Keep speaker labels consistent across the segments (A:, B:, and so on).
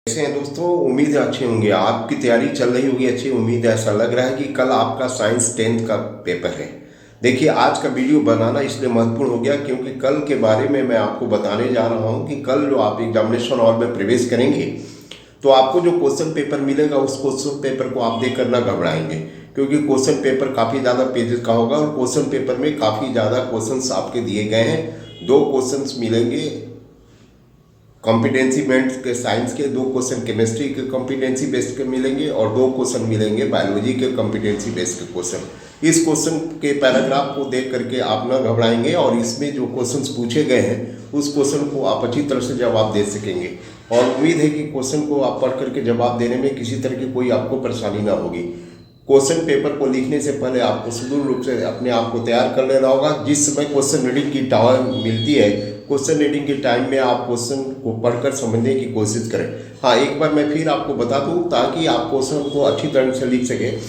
A: कैसे हैं दोस्तों। उम्मीद है अच्छे होंगे। आपकी तैयारी चल रही होगी अच्छी। उम्मीद है, ऐसा लग रहा है कि कल आपका साइंस 10th का पेपर है। देखिए, आज का वीडियो बनाना इसलिए महत्वपूर्ण हो गया क्योंकि कल के बारे में मैं आपको बताने जा रहा हूं कि कल जो आप एग्जामिनेशन हॉल में प्रवेश करेंगे तो आपको जो क्वेश्चन पेपर मिलेगा उस क्वेश्चन पेपर को आप देखकर ना घबराएंगे, क्योंकि क्वेश्चन पेपर काफ़ी ज़्यादा पेजेस का होगा और क्वेश्चन पेपर में काफ़ी ज़्यादा क्वेश्चंस आपके दिए गए हैं। 2 क्वेश्चंस मिलेंगे कॉम्पिटेंसी बेस्ड के साइंस के, 2 क्वेश्चन केमिस्ट्री के कॉम्पिटेंसी बेस्ड के मिलेंगे और 2 क्वेश्चन मिलेंगे बायोलॉजी के कॉम्पिटेंसी बेस्ड के क्वेश्चन। इस क्वेश्चन के पैराग्राफ को देख करके आप ना घबराएंगे और इसमें जो क्वेश्चंस पूछे गए हैं उस क्वेश्चन को आप अच्छी तरह से जवाब दे सकेंगे। और उम्मीद है कि क्वेश्चन को आप पढ़ करके जवाब देने में किसी तरह की कोई आपको परेशानी ना होगी। क्वेश्चन पेपर को लिखने से पहले आपको सुदूर रूप से अपने आप को तैयार कर लेना होगा। जिस समय क्वेश्चन रीडिंग की टाइम मिलती है, क्वेश्चन रीडिंग के टाइम में आप क्वेश्चन को पढ़कर समझने की कोशिश करें। हाँ, एक बार मैं फिर आपको बता दूं ताकि आप क्वेश्चन को अच्छी तरह से लिख सकें।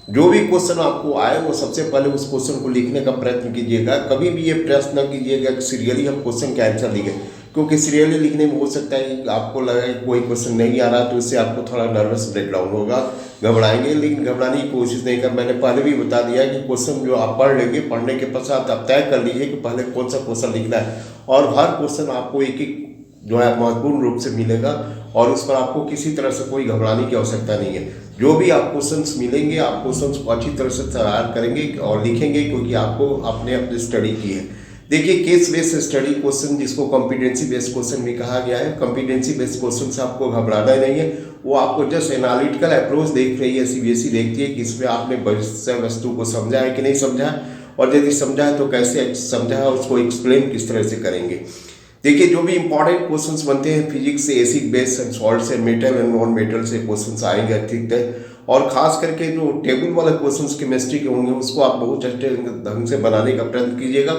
A: जो भी क्वेश्चन आपको आए वो सबसे पहले उस क्वेश्चन को लिखने का प्रयत्न कीजिएगा। कभी भी ये प्रयत्न न कीजिएगा कि सीरियली हम क्वेश्चन का आंसर लिखें, क्योंकि सीरियली लिखने में हो सकता है कि आपको लगे कोई क्वेश्चन नहीं आ रहा तो इससे आपको थोड़ा नर्वस ब्रेकडाउन होगा, घबराएंगे। लेकिन घबराने की कोशिश नहीं कर। मैंने पहले भी बता दिया कि क्वेश्चन जो आप पढ़ लेंगे, पढ़ने के पश्चात आप तय कर लीजिए कि पहले कौन सा क्वेश्चन लिखना है और हर क्वेश्चन आपको एक एक जो है महत्वपूर्ण रूप से मिलेगा और उस पर आपको किसी तरह से कोई घबराने की आवश्यकता नहीं है। जो भी आप क्वेश्चंस मिलेंगे आप क्वेश्चंस को अच्छी तरह से तैयार करेंगे और लिखेंगे, क्योंकि आपको आपने अपनी स्टडी की है। देखिए, केस बेस्ड स्टडी क्वेश्चन जिसको कॉम्पिटेंसी बेस्ड क्वेश्चन भी कहा गया है, कॉम्पिटेंसी बेस्ड क्वेश्चन से आपको घबराना ही नहीं है। वो आपको जस्ट एनालिटिकल अप्रोच देख रही है, सीबीएसई देखती है कि इसमें आपने विषय वस्तु को समझा है कि नहीं समझा है, और यदि समझा है तो कैसे समझा है, उसको एक्सप्लेन किस तरह से करेंगे। देखिए, जो भी इंपॉर्टेंट क्वेश्चंस बनते हैं फिजिक्स से, एसिड बेस एंड सॉल्ट से, मेटल एंड नॉन मेटल से क्वेश्चंस आएंगे, ठीक है। और खास करके जो टेबल वाले क्वेश्चंस केमिस्ट्री के होंगे उसको आप बहुत अच्छे ढंग से बनाने का प्रयत्न कीजिएगा,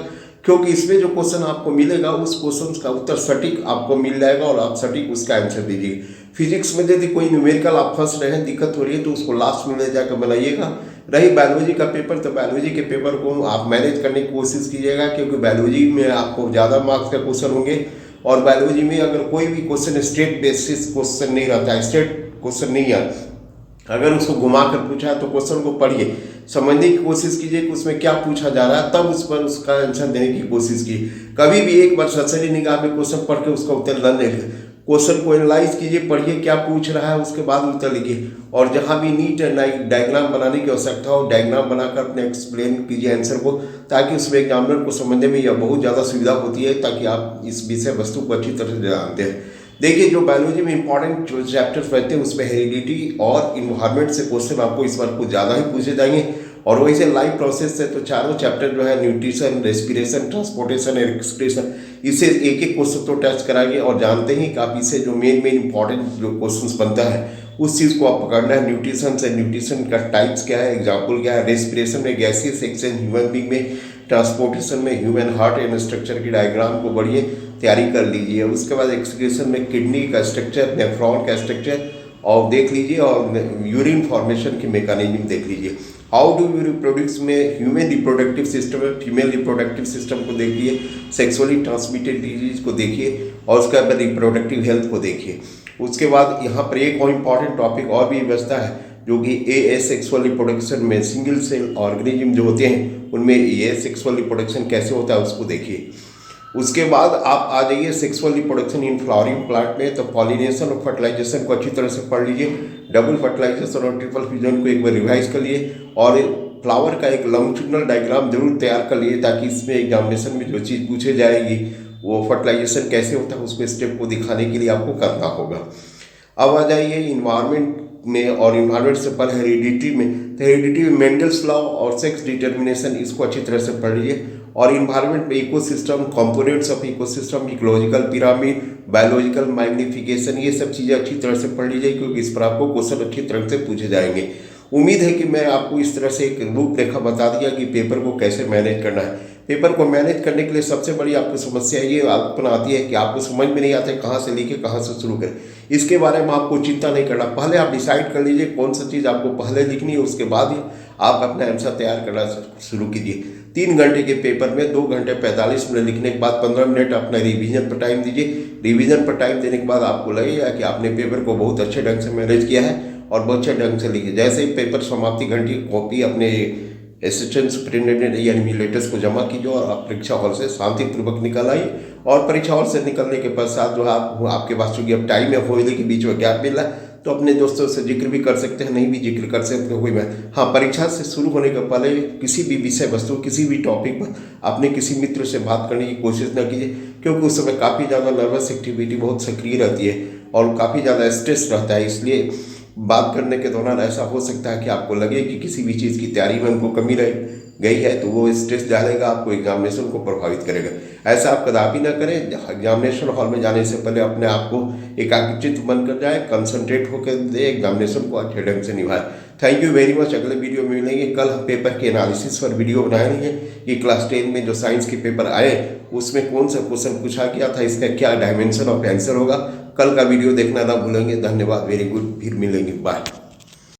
A: क्योंकि इसमें जो क्वेश्चन आपको मिलेगा उस क्वेश्चन का उत्तर सटीक आपको मिल जाएगा और आप सटीक उसका आंसर दीजिए। फिजिक्स में यदि कोई न्यूमेरिकल आप फंस रहे हैं, दिक्कत हो रही है, तो उसको लास्ट में ले जाकर बनाइएगा। रही बायोलॉजी का पेपर, तो बायोलॉजी के पेपर को आप मैनेज करने की कोशिश कीजिएगा, क्योंकि बायोलॉजी में आपको ज़्यादा मार्क्स का क्वेश्चन होंगे और बायोलॉजी में अगर कोई भी क्वेश्चन स्टेट बेसिस क्वेश्चन नहीं रहता है, स्टेट क्वेश्चन नहीं है, अगर उसको घुमा कर पूछा है तो क्वेश्चन को पढ़िए, समझने की कोशिश कीजिए कि उसमें क्या पूछा जा रहा है, तब उस पर उसका आंसर देने की कोशिश की। कभी भी एक बार सचरी निगाह में क्वेश्चन पढ़ के उसका उत्तर न लिखिए, क्वेश्चन को एनालाइज कीजिए, पढ़िए क्या पूछ रहा है, उसके बाद उत्तर लिखिए। और जहाँ भी नीट डायग्राम बनाने की आवश्यकता हो, डायग्राम बनाकर अपने एक्सप्लेन कीजिए आंसर को, ताकि उसमें एग्जामिनर को समझने में यह बहुत ज़्यादा सुविधा होती है, ताकि आप इस विषय वस्तु को अच्छी तरह से जानते हैं। देखिए, जो बायोलॉजी में इंपॉर्टेंट जो चैप्टर्स रहते हैं उसमें हेरिडिटी और इन्वायरमेंट से क्वेश्चन आपको इस बार कुछ ज़्यादा ही पूछे जाएंगे। और वैसे लाइव प्रोसेस से तो चारों चैप्टर जो है न्यूट्रिशन, रेस्पिरेशन, ट्रांसपोर्टेशन, एक्सक्रीशन, इसे एक एक क्वेश्चन तो टच कराएंगे। और जानते ही कि आप इसे जो मेन इंपॉर्टेंट जो क्वेश्चंस बनता है उस चीज़ को आप पकड़ना है। न्यूट्रिशन से न्यूट्रिशन का टाइप्स क्या है, एग्जाम्पल क्या है, रेस्पिरेशन में गैसियस एक्सचेंज ह्यूमन बींग में, ट्रांसपोर्टेशन में ह्यूमन हार्ट एंड स्ट्रक्चर की डायग्राम को बढ़िए तैयारी कर लीजिए। उसके बाद एक्सक्रीशन में किडनी का स्ट्रक्चर, नेफ्रॉन का स्ट्रक्चर और देख लीजिए, और यूरिन फॉर्मेशन की मैकेनिज्म देख लीजिए। हाउ डू यू रिप्रोड्यूस में ह्यूमन रिप्रोडक्टिव सिस्टम है, फीमेल रिप्रोडक्टिव सिस्टम को देखिए, सेक्सुअली ट्रांसमिटेड डिजीज को देखिए और उसके बाद रिप्रोडक्टिव हेल्थ को देखिए। उसके बाद यहाँ पर एक और इम्पॉर्टेंट टॉपिक और भी बचता है, जो कि एसेक्सुअल रिप्रोडक्शन में सिंगल सेल ऑर्गेनिज्म जो होते हैं उनमें एसेक्सुअल रिप्रोडक्शन कैसे होता है उसको देखिए। उसके बाद आप आ जाइए sexual reproduction in flowering plant में, तो पॉलिनेशन और फर्टिलाइजेशन को अच्छी तरह से पढ़ लीजिए। डबल फर्टिलाइजेशन और ट्रिपल फ्यूजन को एक बार रिवाइज कर लिए और फ्लावर का एक लॉन्गिट्यूडनल डायग्राम जरूर तैयार कर लिए, ताकि इसमें एग्जामिनेशन में जो चीज़ पूछे जाएगी वो फर्टिलाइजेशन कैसे होता है उसको स्टेप को दिखाने के लिए आपको करना होगा। अब आ जाइए इन्वायरमेंट में, और इन्वायरमेंट से पर हेरिडिटी में, तो हेरिडिटी में मेंडल्स लॉ और सेक्स डिटर्मिनेशन, इसको अच्छी तरह से पढ़ लीजिए। और इन्वायरमेंट में ecosystem, components of ecosystem, ecological pyramid, biological magnification, ये सब चीज़ें अच्छी तरह से पढ़ लीजिए, क्योंकि इस पर आपको क्वेश्चन अच्छी तरह से पूछे जाएंगे। उम्मीद है कि मैं आपको इस तरह से एक रूपरेखा बता दिया कि पेपर को कैसे मैनेज करना है। पेपर को मैनेज करने के लिए सबसे बड़ी आपको समस्या ये उत्पन्न आती है कि आपको समझ में नहीं आता है कहाँ से लिखे कहाँ से शुरू करें। इसके बारे में आपको चिंता नहीं करना, पहले आप डिसाइड कर लीजिए कौन सा चीज़ आपको पहले लिखनी है, उसके बाद ही आप अपना आंसर तैयार करना शुरू कीजिए। 3 घंटे के पेपर में 2 घंटे 45 मिनट लिखने के बाद 15 मिनट अपना रिवीजन पर टाइम दीजिए। रिवीजन पर टाइम देने के बाद आपको लगेगा कि आपने पेपर को बहुत अच्छे ढंग से मैनेज किया है और बहुत अच्छे ढंग से लिखे। जैसे ही पेपर समाप्ति घंटी कॉपी अपने असिस्टेंट सुपरिटेंडेंट या इन्विजिलेटर्स को जमा कीजिए और आप परीक्षा हॉल से शांतिपूर्वक निकल आइए। और परीक्षा हॉल से निकलने के पश्चात जो आपके पास चूंकि अब टाइम है, होली के बीच में गैप मिल रहा है, तो अपने दोस्तों से जिक्र भी कर सकते हैं, नहीं भी जिक्र कर सकते हुए मैं हाँ, परीक्षा से शुरू होने के पहले किसी भी विषय वस्तु किसी भी टॉपिक पर अपने किसी मित्र से बात करने की कोशिश न कीजिए, क्योंकि उस समय काफ़ी ज़्यादा नर्वस एक्टिविटी बहुत सक्रिय रहती है और काफ़ी ज़्यादा स्ट्रेस रहता है। इसलिए बात करने के दौरान ऐसा हो सकता है कि आपको लगे कि किसी भी चीज़ की तैयारी में उनको कमी रह गई है, तो वो स्ट्रेस डालेगा, आपको एग्जामिनेशन को प्रभावित करेगा। ऐसा आप कदापि ना करें। एग्जामिनेशन हॉल में जाने से पहले अपने आप को एकाग्रचित्त बन कर जाए, कंसंट्रेट होकर दे, एग्जामिनेशन को अच्छे ढंग से निभाए। Thank you very much. अगले वीडियो में मिलेंगे। कल हम पेपर के एनालिसिस पर वीडियो बनाए हैं कि क्लास 10 में जो साइंस के पेपर आए उसमें कौन सा क्वेश्चन पूछा गया था, इसका क्या डायमेंशन ऑफ आंसर होगा। कल का वीडियो देखना ना भूलेंगे। धन्यवाद। Very good. फिर मिलेंगे। बाय।